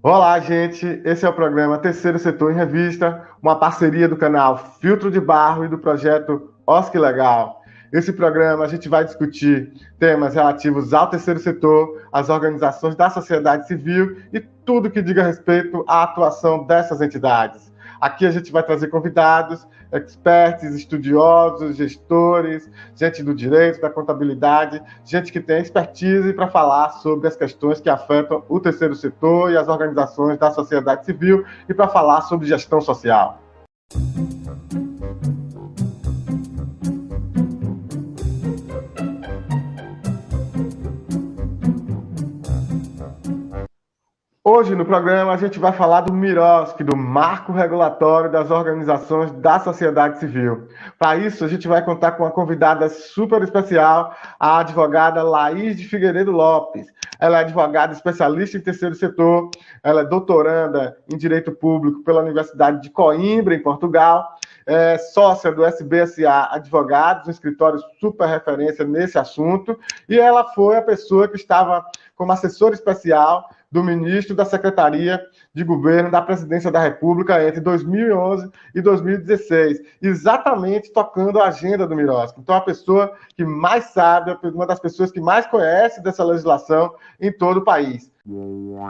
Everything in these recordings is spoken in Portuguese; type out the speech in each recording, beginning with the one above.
Olá, gente. Esse é o programa Terceiro Setor em Revista, uma parceria do canal Filtro de Barro e do projeto OSC Legal. Esse programa a gente vai discutir temas relativos ao terceiro setor, às organizações da sociedade civil e tudo que diga respeito à atuação dessas entidades. Aqui a gente vai trazer convidados, experts, estudiosos, gestores, gente do direito, da contabilidade, gente que tem expertise para falar sobre as questões que afetam o terceiro setor e as organizações da sociedade civil e para falar sobre gestão social. Hoje no programa a gente vai falar do MIROSC, do Marco Regulatório das Organizações da Sociedade Civil. Para isso, a gente vai contar com uma convidada super especial, a advogada Laís de Figueiredo Lopes. Ela é advogada especialista em terceiro setor, ela é doutoranda em Direito Público pela Universidade de Coimbra, em Portugal, é sócia do SBSA Advogados, um escritório super referência nesse assunto, e ela foi a pessoa que estava como assessora especial do ministro da Secretaria de Governo da Presidência da República entre 2011 e 2016, exatamente tocando a agenda do MIROSC. Então, a pessoa que mais sabe, uma das pessoas que mais conhece dessa legislação em todo o país. O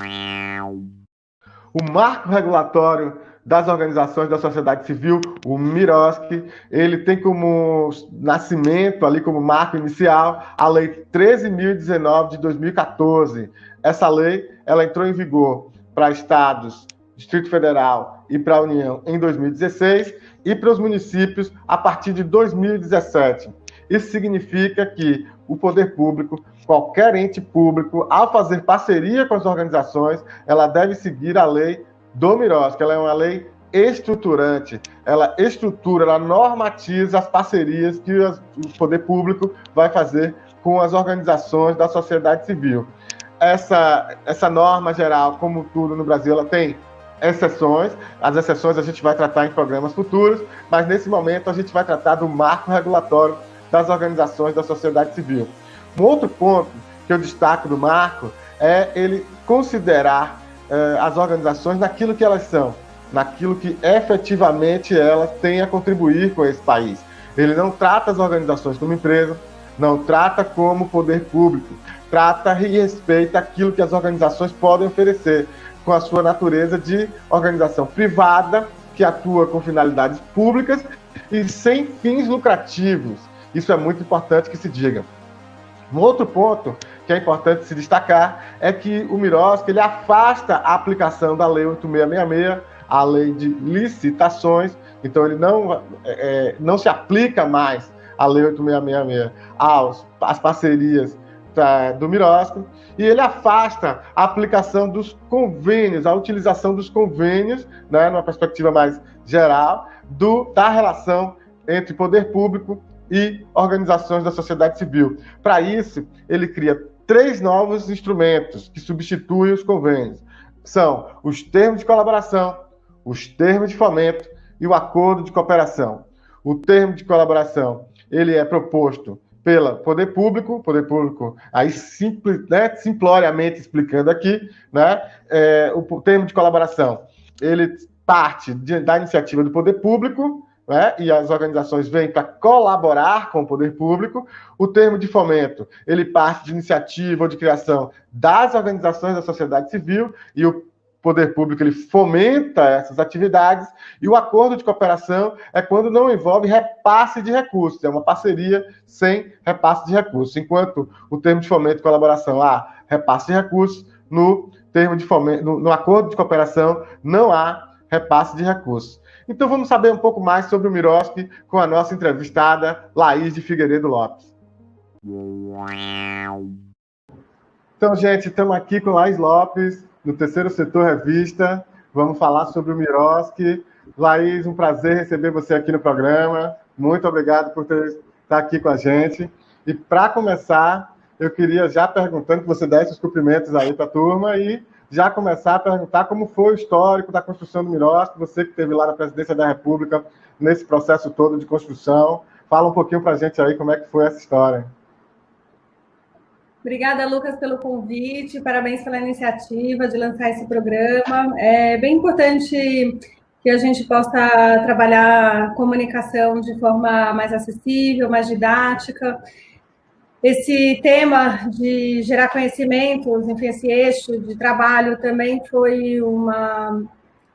marco regulatório das organizações da sociedade civil, o MIROSC, ele tem como nascimento, ali como marco inicial, a Lei 13.019 de 2014. Essa lei ela entrou em vigor para estados, Distrito Federal e para a União em 2016 e para os municípios a partir de 2017. Isso significa que o poder público, qualquer ente público, ao fazer parceria com as organizações, ela deve seguir a lei do MIROSC. Ela é uma lei estruturante, ela estrutura, ela normatiza as parcerias que o poder público vai fazer com as organizações da sociedade civil. Essa norma geral, como tudo no Brasil, ela tem exceções. As exceções a gente vai tratar em programas futuros, mas nesse momento a gente vai tratar do marco regulatório das organizações da sociedade civil. Um outro ponto que eu destaco do marco é ele considerar as organizações naquilo que elas são, naquilo que efetivamente elas têm a contribuir com esse país. Ele não trata as organizações como empresa, não trata como poder público, trata e respeita aquilo que as organizações podem oferecer, com a sua natureza de organização privada, que atua com finalidades públicas e sem fins lucrativos. Isso é muito importante que se diga. Um outro ponto que é importante se destacar é que o MIROSC ele afasta a aplicação da Lei 8666, a lei de licitações, então ele não se aplica mais a Lei 8666 às parcerias do MIROSC, e ele afasta a aplicação dos convênios, a utilização dos convênios, né, numa perspectiva mais geral, da relação entre poder público e organizações da sociedade civil. Para isso, ele cria 3 novos instrumentos que substituem os convênios. São os termos de colaboração, os termos de fomento e o acordo de cooperação. O termo de colaboração ele é proposto pelo poder público, aí simploriamente explicando aqui, né, o termo de colaboração, ele parte da iniciativa do poder público, né, e as organizações vêm para colaborar com o poder público. O termo de fomento, ele parte de iniciativa ou de criação das organizações da sociedade civil, e o poder público ele fomenta essas atividades, e o acordo de cooperação é quando não envolve repasse de recursos, é uma parceria sem repasse de recursos, enquanto o termo de fomento e colaboração há repasse de recursos, no termo de fomento, no acordo de cooperação não há repasse de recursos. Então vamos saber um pouco mais sobre o MIROSC com a nossa entrevistada Laís de Figueiredo Lopes. Então, gente, estamos aqui com Laís Lopes, do Terceiro Setor Revista. Vamos falar sobre o MIROSC. Laís, um prazer receber você aqui no programa. Muito obrigado por estar aqui com a gente. E para começar, eu queria já perguntando que você desse os cumprimentos aí para a turma e já começar a perguntar como foi o histórico da construção do MIROSC, você que esteve lá na Presidência da República, nesse processo todo de construção. Fala um pouquinho para a gente aí como é que foi essa história. Obrigada, Lucas, pelo convite, parabéns pela iniciativa de lançar esse programa. É bem importante que a gente possa trabalhar a comunicação de forma mais acessível, mais didática. Esse tema de gerar conhecimentos, enfim, esse eixo de trabalho também foi uma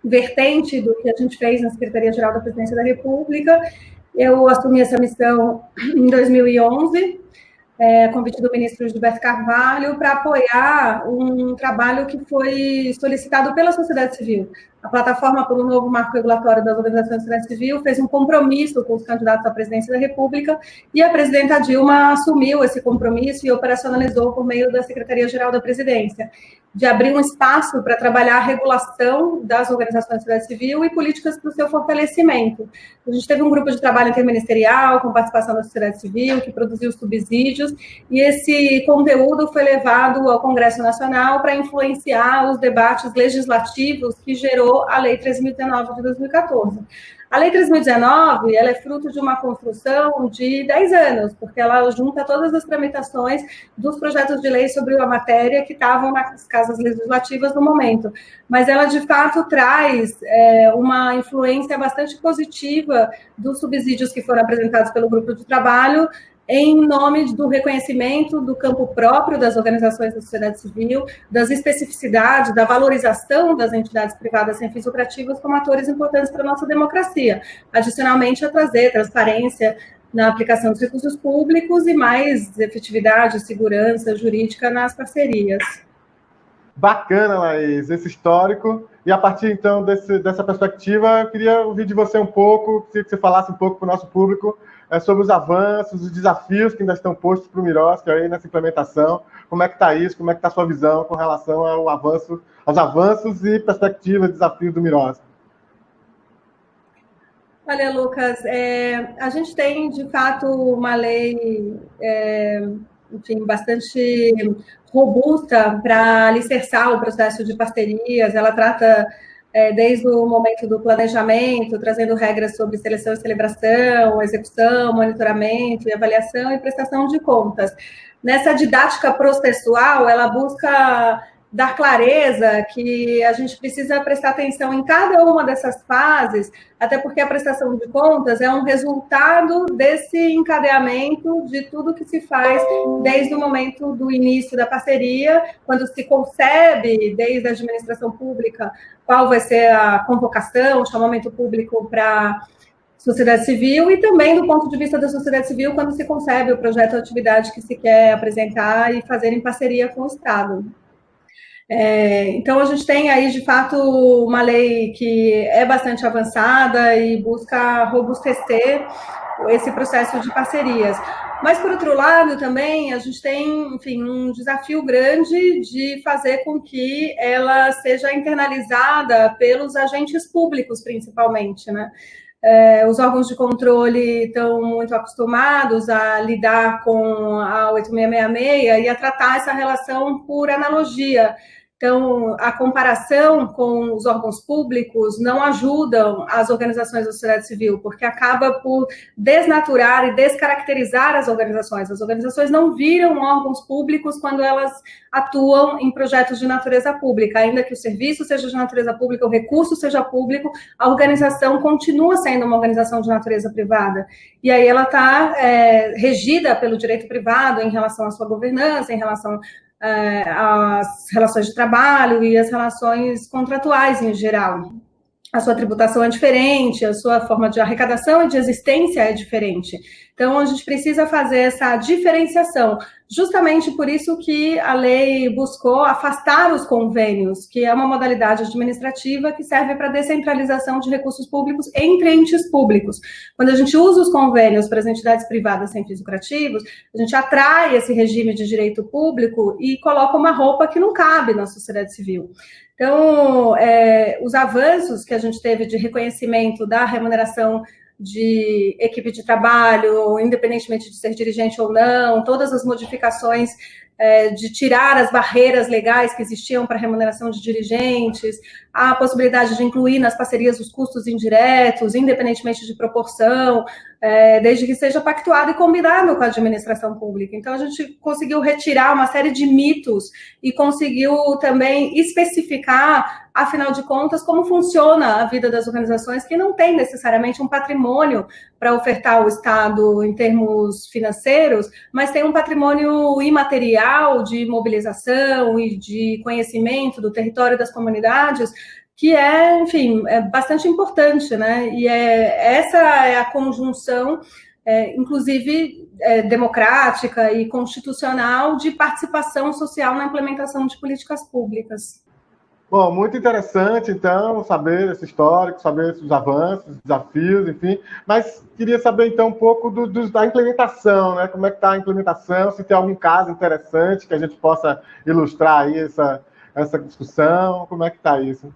vertente do que a gente fez na Secretaria-Geral da Presidência da República. Eu assumi essa missão em 2011, a convite do ministro Gilberto Carvalho, para apoiar um trabalho que foi solicitado pela sociedade civil. A plataforma pelo novo marco regulatório das organizações da sociedade civil fez um compromisso com os candidatos à presidência da República e a presidenta Dilma assumiu esse compromisso e operacionalizou por meio da Secretaria-Geral da Presidência, de abrir um espaço para trabalhar a regulação das organizações da sociedade civil e políticas para o seu fortalecimento. A gente teve um grupo de trabalho interministerial com participação da sociedade civil, que produziu subsídios, e esse conteúdo foi levado ao Congresso Nacional para influenciar os debates legislativos que gerou a Lei 3.019 de 2014. A Lei 3.019, ela é fruto de uma construção de 10 anos, porque ela junta todas as tramitações dos projetos de lei sobre a matéria que estavam nas casas legislativas no momento. Mas ela, de fato, traz uma influência bastante positiva dos subsídios que foram apresentados pelo grupo de trabalho, em nome do reconhecimento do campo próprio das organizações da sociedade civil, das especificidades, da valorização das entidades privadas sem fins lucrativos como atores importantes para a nossa democracia. Adicionalmente, a trazer transparência na aplicação dos recursos públicos e mais efetividade, segurança jurídica nas parcerias. Bacana, Laís, esse histórico. E a partir, então, dessa perspectiva, eu queria ouvir de você um pouco, queria que você falasse um pouco para o nosso público sobre os avanços, os desafios que ainda estão postos para o Miroski aí nessa implementação. Como é que está isso? Como é que está a sua visão com relação aos avanços e perspectivas, desafios do Miroski? Olha, Lucas, a gente tem, de fato, uma lei, enfim, bastante robusta para alicerçar o processo de parcerias. Ela trata desde o momento do planejamento, trazendo regras sobre seleção e celebração, execução, monitoramento e avaliação e prestação de contas. Nessa didática processual, ela busca dar clareza que a gente precisa prestar atenção em cada uma dessas fases, até porque a prestação de contas é um resultado desse encadeamento de tudo que se faz desde o momento do início da parceria, quando se concebe, desde a administração pública, qual vai ser a convocação, o chamamento público para sociedade civil, e também do ponto de vista da sociedade civil, quando se concebe o projeto ou atividade que se quer apresentar e fazer em parceria com o Estado. Então, a gente tem aí, de fato, uma lei que é bastante avançada e busca robustecer esse processo de parcerias. Mas, por outro lado, também, a gente tem, enfim, um desafio grande de fazer com que ela seja internalizada pelos agentes públicos, principalmente, né? Os órgãos de controle estão muito acostumados a lidar com a 8666 e a tratar essa relação por analogia. Então, a comparação com os órgãos públicos não ajudam as organizações da sociedade civil, porque acaba por desnaturar e descaracterizar as organizações. As organizações não viram órgãos públicos quando elas atuam em projetos de natureza pública. Ainda que o serviço seja de natureza pública, o recurso seja público, a organização continua sendo uma organização de natureza privada. E aí ela está regida pelo direito privado em relação à sua governança, em relação as relações de trabalho e as relações contratuais em geral. A sua tributação é diferente, a sua forma de arrecadação e de existência é diferente. Então, a gente precisa fazer essa diferenciação. Justamente por isso que a lei buscou afastar os convênios, que é uma modalidade administrativa que serve para descentralização de recursos públicos entre entes públicos. Quando a gente usa os convênios para as entidades privadas sem fins lucrativos, a gente atrai esse regime de direito público e coloca uma roupa que não cabe na sociedade civil. Então, os avanços que a gente teve de reconhecimento da remuneração de equipe de trabalho, independentemente de ser dirigente ou não, todas as modificações de tirar as barreiras legais que existiam para a remuneração de dirigentes, a possibilidade de incluir nas parcerias os custos indiretos, independentemente de proporção, desde que seja pactuado e combinado com a administração pública. Então, a gente conseguiu retirar uma série de mitos e conseguiu também especificar, afinal de contas, como funciona a vida das organizações que não têm necessariamente um patrimônio para ofertar ao Estado em termos financeiros, mas tem um patrimônio imaterial de mobilização e de conhecimento do território das comunidades, que é, enfim, é bastante importante, né? E essa é a conjunção, inclusive democrática e constitucional, de participação social na implementação de políticas públicas. Bom, muito interessante, então, saber esse histórico, saber esses avanços, desafios, enfim. Mas queria saber, então, um pouco da implementação, né? Como é que está a implementação, se tem algum caso interessante que a gente possa ilustrar aí essa discussão, como é que está isso?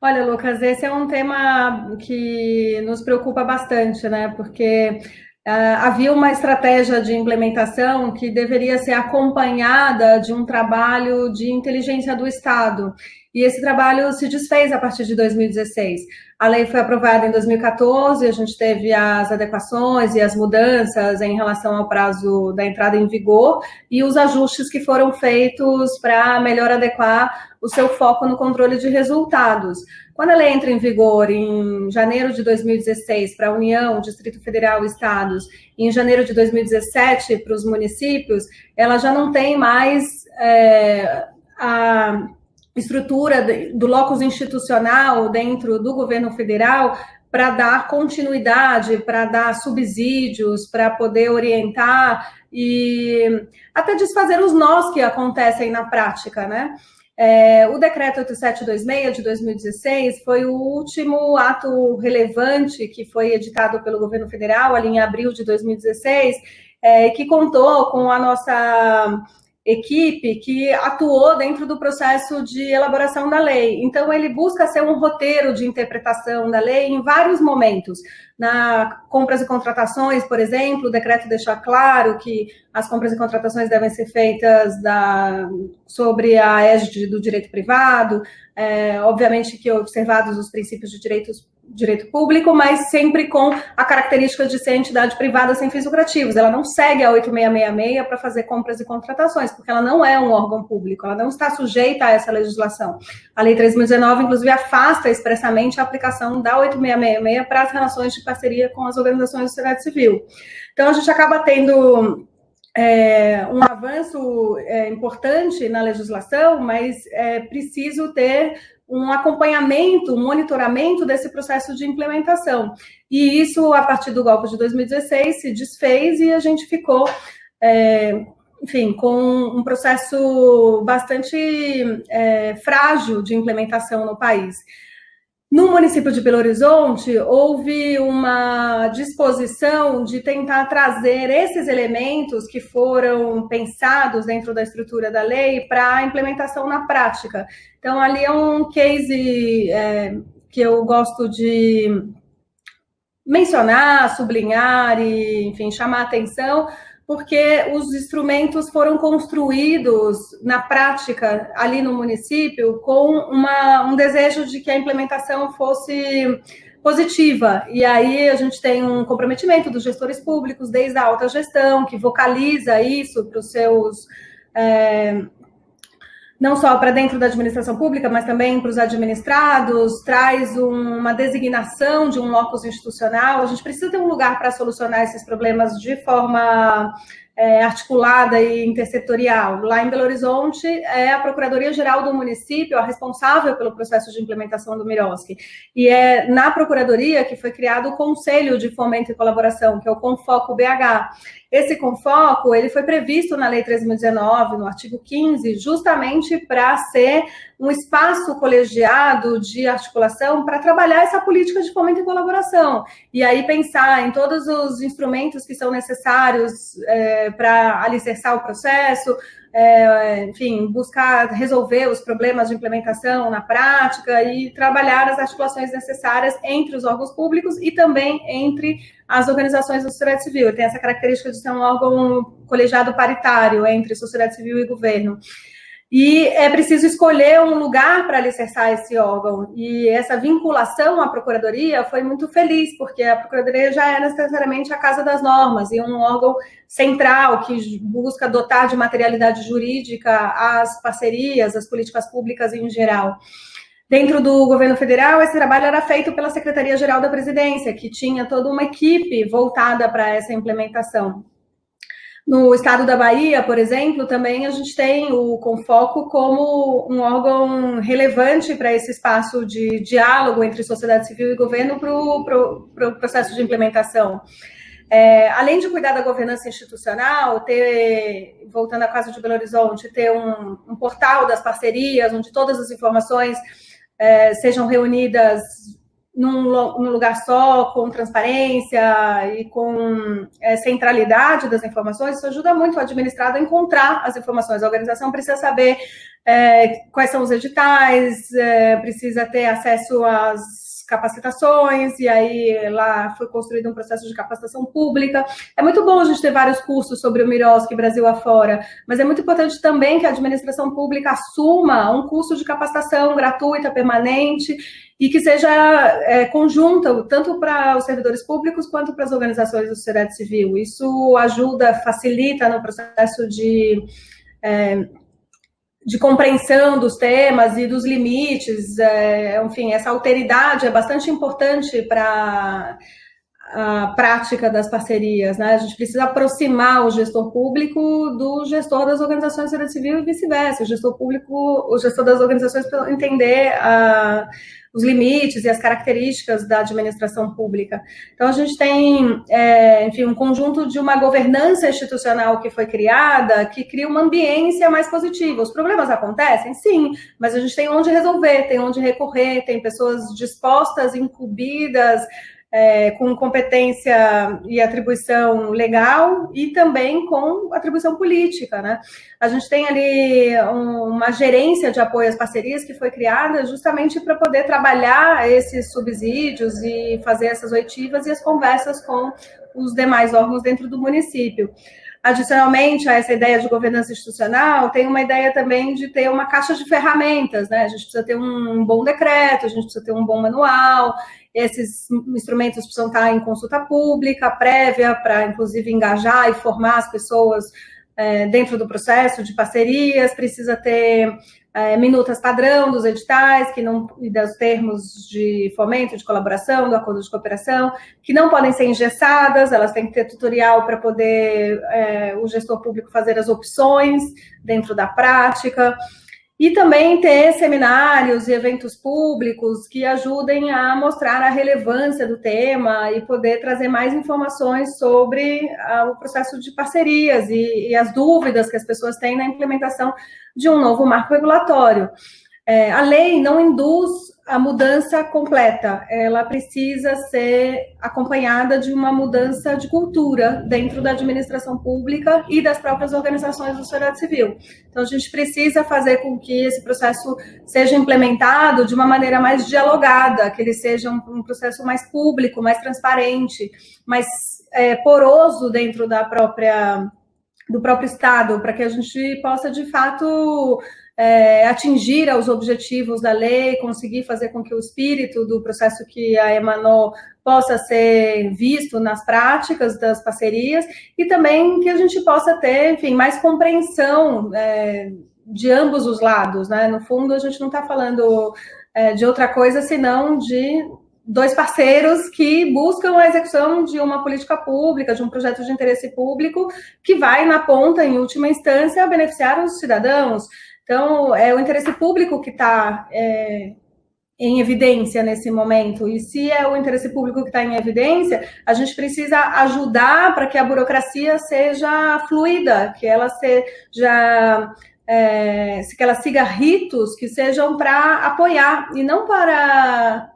Olha, Lucas, esse é um tema que nos preocupa bastante, né? Porque havia uma estratégia de implementação que deveria ser acompanhada de um trabalho de inteligência do Estado. E esse trabalho se desfez a partir de 2016. A lei foi aprovada em 2014, a gente teve as adequações e as mudanças em relação ao prazo da entrada em vigor e os ajustes que foram feitos para melhor adequar o seu foco no controle de resultados. Quando a lei entra em vigor em janeiro de 2016 para a União, Distrito Federal e Estados, e em janeiro de 2017 para os municípios, ela já não tem mais a estrutura do locus institucional dentro do governo federal para dar continuidade, para dar subsídios, para poder orientar e até desfazer os nós que acontecem na prática, né? O decreto 8726 de 2016 foi o último ato relevante que foi editado pelo governo federal, ali em abril de 2016, que contou com a nossa equipe que atuou dentro do processo de elaboração da lei. Então, ele busca ser um roteiro de interpretação da lei em vários momentos. Na compras e contratações, por exemplo, o decreto deixa claro que as compras e contratações devem ser feitas sobre a égide do direito privado, obviamente que observados os princípios de direito público, mas sempre com a característica de ser entidade privada sem fins lucrativos. Ela não segue a 8666 para fazer compras e contratações, porque ela não é um órgão público, ela não está sujeita a essa legislação. A Lei 3.019, inclusive, afasta expressamente a aplicação da 8666 para as relações de parceria com as organizações da sociedade civil. Então, a gente acaba tendo um avanço importante na legislação, mas é preciso ter um acompanhamento, um monitoramento desse processo de implementação. E isso, a partir do golpe de 2016, se desfez e a gente ficou, enfim, com um processo bastante frágil de implementação no país. No município de Belo Horizonte, houve uma disposição de tentar trazer esses elementos que foram pensados dentro da estrutura da lei para a implementação na prática. Então, ali é um case que eu gosto de mencionar, sublinhar e, enfim, chamar a atenção, porque os instrumentos foram construídos na prática ali no município com um desejo de que a implementação fosse positiva. E aí a gente tem um comprometimento dos gestores públicos, desde a alta gestão, que vocaliza isso para os seus... não só para dentro da administração pública, mas também para os administrados, traz uma designação de um locus institucional. A gente precisa ter um lugar para solucionar esses problemas de forma articulada e intersetorial. Lá em Belo Horizonte, é a Procuradoria-Geral do município a responsável pelo processo de implementação do Miroski. E é na Procuradoria que foi criado o Conselho de Fomento e Colaboração, que é o Confoco BH. Esse Confoco, ele foi previsto na Lei 3.019, no artigo 15, justamente para ser um espaço colegiado de articulação para trabalhar essa política de fomento e colaboração. E aí pensar em todos os instrumentos que são necessários para alicerçar o processo, enfim, buscar resolver os problemas de implementação na prática e trabalhar as articulações necessárias entre os órgãos públicos e também entre as organizações da sociedade civil. Ele tem essa característica de ser um órgão colegiado paritário entre sociedade civil e governo. E é preciso escolher um lugar para alicerçar esse órgão. E essa vinculação à Procuradoria foi muito feliz, porque a Procuradoria já é necessariamente a Casa das Normas, e um órgão central que busca dotar de materialidade jurídica as parcerias, as políticas públicas em geral. Dentro do governo federal, esse trabalho era feito pela Secretaria-Geral da Presidência, que tinha toda uma equipe voltada para essa implementação. No estado da Bahia, por exemplo, também a gente tem o Confoco como um órgão relevante para esse espaço de diálogo entre sociedade civil e governo para o processo de implementação. Além de cuidar da governança institucional, voltando à Casa de Belo Horizonte, ter um portal das parcerias, onde todas as informações sejam reunidas num lugar só, com transparência e com centralidade das informações, isso ajuda muito o administrado a encontrar as informações. A organização precisa saber quais são os editais, precisa ter acesso às capacitações, e aí lá foi construído um processo de capacitação pública. É muito bom a gente ter vários cursos sobre o Miroski Brasil afora, mas é muito importante também que a administração pública assuma um curso de capacitação gratuita, permanente, e que seja conjunta, tanto para os servidores públicos quanto para as organizações da sociedade civil. Isso ajuda, facilita no processo de compreensão dos temas e dos limites, enfim, essa alteridade é bastante importante para a prática das parcerias, né? A gente precisa aproximar o gestor público do gestor das organizações da sociedade civil e vice-versa. O gestor das organizações precisa entender os limites e as características da administração pública. Então, a gente tem, enfim, um conjunto de uma governança institucional que foi criada, que cria uma ambiência mais positiva. Os problemas acontecem? Sim, mas a gente tem onde resolver, tem onde recorrer, tem pessoas dispostas, incumbidas, com competência e atribuição legal e também com atribuição política, né? A gente tem ali uma gerência de apoio às parcerias que foi criada justamente para poder trabalhar esses subsídios e fazer essas oitivas e as conversas com os demais órgãos dentro do município. Adicionalmente a essa ideia de governança institucional, tem uma ideia também de ter uma caixa de ferramentas, né? A gente precisa ter um bom decreto, a gente precisa ter um bom manual, esses instrumentos precisam estar em consulta pública, prévia, para, inclusive, engajar e formar as pessoas dentro do processo de parcerias, precisa ter minutas padrão dos editais e dos termos de fomento, de colaboração, do acordo de cooperação, que não podem ser engessadas, elas têm que ter tutorial para poder o gestor público fazer as opções dentro da prática. E também ter seminários e eventos públicos que ajudem a mostrar a relevância do tema e poder trazer mais informações sobre o processo de parcerias e as dúvidas que as pessoas têm na implementação de um novo marco regulatório. A lei não induz a mudança completa, ela precisa ser acompanhada de uma mudança de cultura dentro da administração pública e das próprias organizações da sociedade civil. Então, a gente precisa fazer com que esse processo seja implementado de uma maneira mais dialogada, que ele seja um processo mais público, mais transparente, mais poroso dentro do próprio Estado, para que a gente possa, de fato, atingir aos objetivos da lei, conseguir fazer com que o espírito do processo que a emanou possa ser visto nas práticas das parcerias e também que a gente possa ter, enfim, mais compreensão de ambos os lados, né? No fundo, a gente não está falando de outra coisa senão de dois parceiros que buscam a execução de uma política pública, de um projeto de interesse público que vai, na ponta, em última instância, beneficiar os cidadãos. Então, é o interesse público que está em evidência nesse momento. E se é o interesse público que está em evidência, a gente precisa ajudar para que a burocracia seja fluida, que ela que ela siga ritos que sejam para apoiar e não para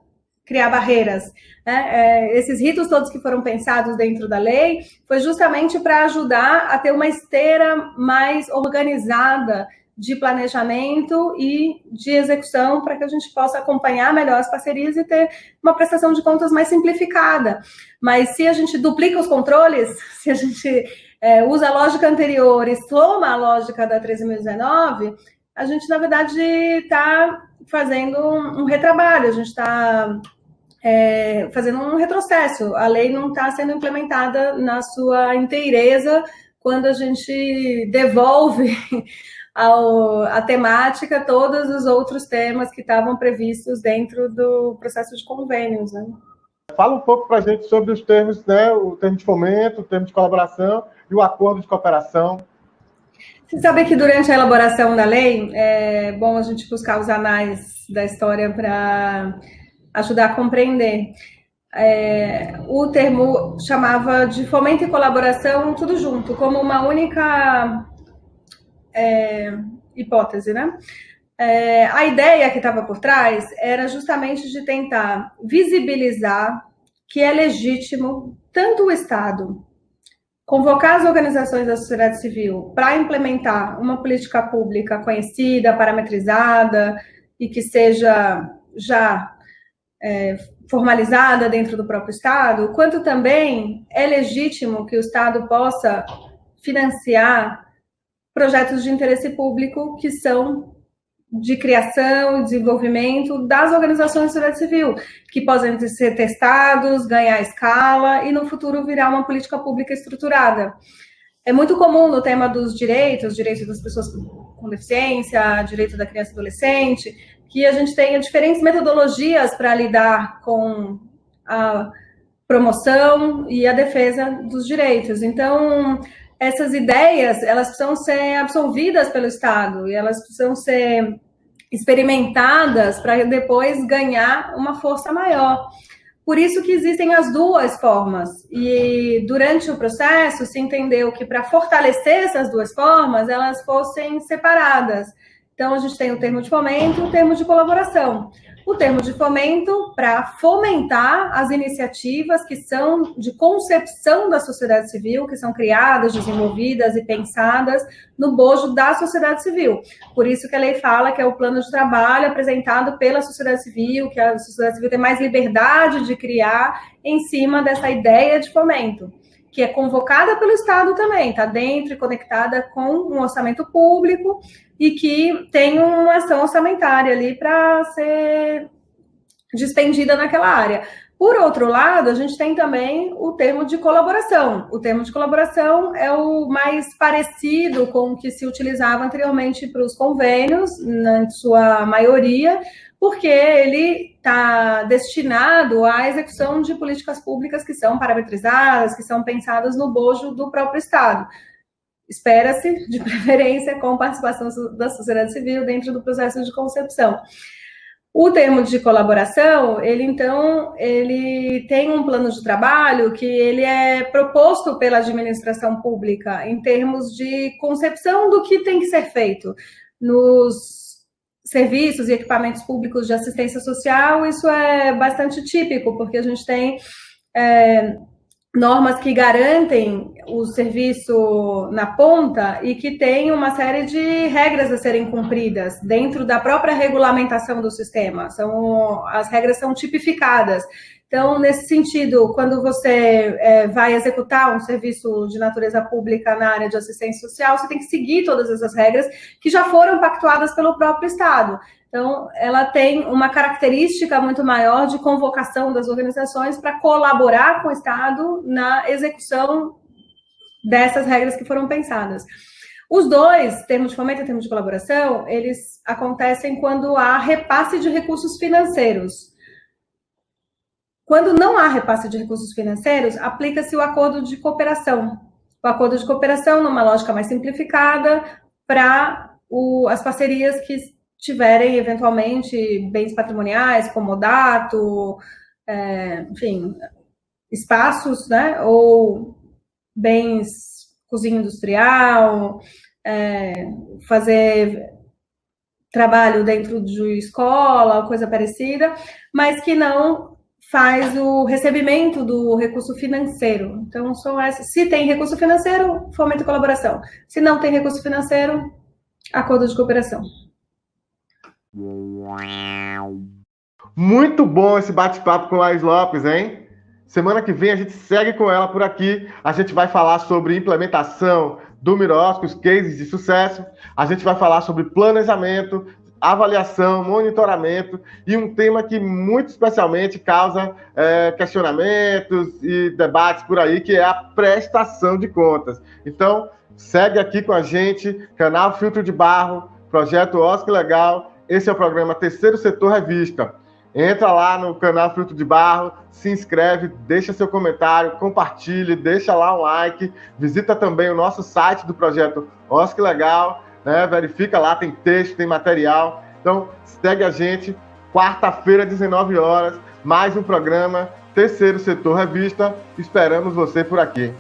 criar barreiras. Né? Esses ritos todos que foram pensados dentro da lei foi justamente para ajudar a ter uma esteira mais organizada de planejamento e de execução para que a gente possa acompanhar melhor as parcerias e ter uma prestação de contas mais simplificada. Mas se a gente duplica os controles, se a gente usa a lógica anterior e soma a lógica da 13.019, a gente, na verdade, está fazendo um retrabalho, a gente está fazendo um retrocesso. A lei não está sendo implementada na sua inteireza quando a gente devolve a temática todos os outros temas que estavam previstos dentro do processo de convênios, né? Fala um pouco para a gente sobre os termos, né? O termo de fomento, o termo de colaboração e o acordo de cooperação. Você sabe que durante a elaboração da lei, é bom a gente buscar os anais da história para ajudar a compreender. O termo chamava de fomento e colaboração tudo junto, como uma única hipótese, né? A ideia que estava por trás era justamente de tentar visibilizar que é legítimo tanto o Estado convocar as organizações da sociedade civil para implementar uma política pública conhecida, parametrizada e que seja já formalizada dentro do próprio Estado, quanto também é legítimo que o Estado possa financiar projetos de interesse público que são de criação e desenvolvimento das organizações da sociedade civil, que podem ser testados, ganhar escala e no futuro virar uma política pública estruturada. É muito comum no tema dos direitos das pessoas com deficiência, direito da criança e adolescente, que a gente tenha diferentes metodologias para lidar com a promoção e a defesa dos direitos. Então, essas ideias, elas precisam ser absolvidas pelo Estado e elas precisam ser experimentadas para depois ganhar uma força maior. Por isso que existem as duas formas. E durante o processo se entendeu que para fortalecer essas duas formas, elas fossem separadas. Então, a gente tem o termo de fomento e o termo de colaboração. O termo de fomento para fomentar as iniciativas que são de concepção da sociedade civil, que são criadas, desenvolvidas e pensadas no bojo da sociedade civil. Por isso que a lei fala que é o plano de trabalho apresentado pela sociedade civil, que a sociedade civil tem mais liberdade de criar em cima dessa ideia de fomento, que é convocada pelo Estado também, está dentro e conectada com um orçamento público e que tem uma ação orçamentária ali para ser despendida naquela área. Por outro lado, a gente tem também o termo de colaboração. O termo de colaboração é o mais parecido com o que se utilizava anteriormente para os convênios, na sua maioria, porque ele está destinado à execução de políticas públicas que são parametrizadas, que são pensadas no bojo do próprio Estado. Espera-se, de preferência, com participação da sociedade civil dentro do processo de concepção. O termo de colaboração, ele tem um plano de trabalho que ele é proposto pela administração pública em termos de concepção do que tem que ser feito nos serviços e equipamentos públicos de assistência social. Isso é bastante típico, porque a gente tem normas que garantem o serviço na ponta e que tem uma série de regras a serem cumpridas dentro da própria regulamentação do sistema. As regras são tipificadas. Então, nesse sentido, quando você vai executar um serviço de natureza pública na área de assistência social, você tem que seguir todas essas regras que já foram pactuadas pelo próprio Estado. Então, ela tem uma característica muito maior de convocação das organizações para colaborar com o Estado na execução dessas regras que foram pensadas. Os dois, termos de fomento e termos de colaboração, eles acontecem quando há repasse de recursos financeiros. Quando não há repasse de recursos financeiros, aplica-se o acordo de cooperação. O acordo de cooperação, numa lógica mais simplificada, para as parcerias que tiverem, eventualmente, bens patrimoniais, comodato, enfim, espaços, né, ou bens, cozinha industrial, fazer trabalho dentro de escola, coisa parecida, mas que não faz o recebimento do recurso financeiro. Então, são essas. Se tem recurso financeiro, fomento e colaboração. Se não tem recurso financeiro, acordo de cooperação. Muito bom esse bate-papo com Laís Lopes, hein? Semana que vem a gente segue com ela por aqui. A gente vai falar sobre implementação do Mirosc, os cases de sucesso. A gente vai falar sobre planejamento, avaliação, monitoramento e um tema que muito especialmente causa questionamentos e debates por aí, que é a prestação de contas. Então, segue aqui com a gente, canal Filtro de Barro, Projeto OSC Legal. Esse é o programa Terceiro Setor Revista. Entra lá no canal Filtro de Barro, se inscreve, deixa seu comentário, compartilhe, deixa lá um like, visita também o nosso site do Projeto OSC Legal, né? Verifica lá, tem texto, tem material. Então, segue a gente, quarta-feira, 19 horas, mais um programa Terceiro Setor Revista. Esperamos você por aqui.